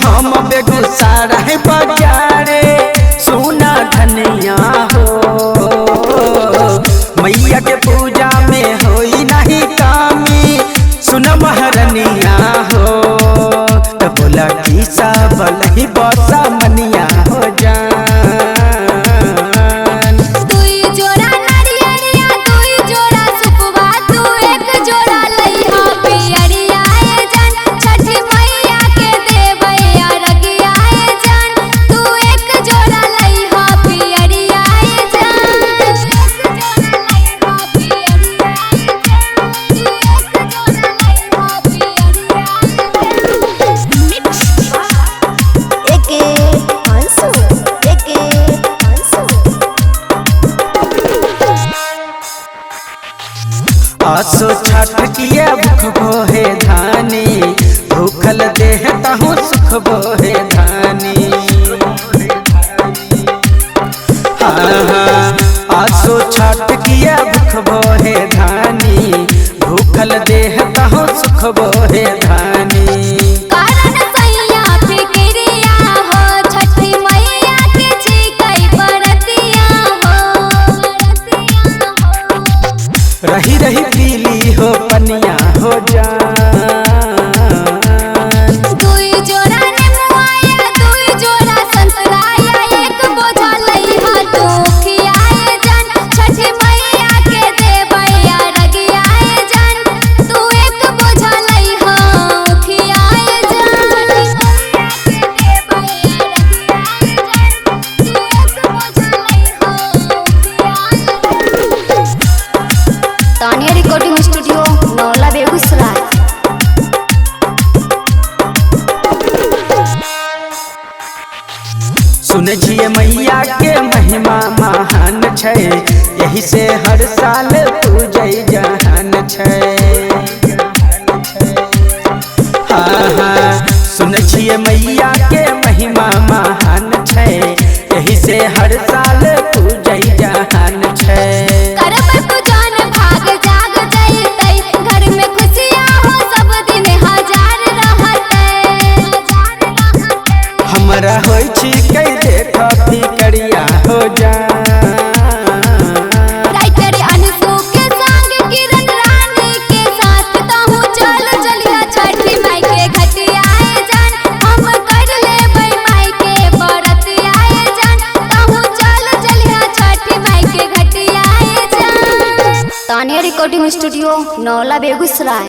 हम बेगूसराय बाजारे सोना धनिया हो, मैया के पूजा में होई नहीं कामी सुन महरनिया हो। तो बोला की सब लही बसा मनिया हो जान। आसो छठ किया भूख बोहे धानी, भूखल देहता हूँ सुख बोहे धानी। हाँ आसो छठ किया भूख बोहे धानी, भूखल देहता हूँ सुख बोहे धानी। रही रही पीली हो पनिया हो जान। दुई जोड़ा नेमुआया दुई जोड़ा संतराया, एक बोझा लइहा तू खियाए जान। छठी मैया के देवैया रगियाए जान, तू एक बोझा लइहा खियाए जान। Tania recording studio नौला Begusarai. सुन छिए मैया के महिमा महान छै, यही से हर साल पूजै जहान छै। हाँ हाँ सुन छिए मैया के महिमा महान छै, यही से हर साल पूजै जहान छै। हमरा होई छी कई देखा फिकरिया हो जान। राइटर अनसू के संग किरण रानी के साथ ताहू चल चलिया छठी माई के घटियाए जान। हम कर लेबै माई के व्रत आए जान, ताहू चल चलिया छठी माई के घटियाए जान। Tania recording studio नौला Begusarai.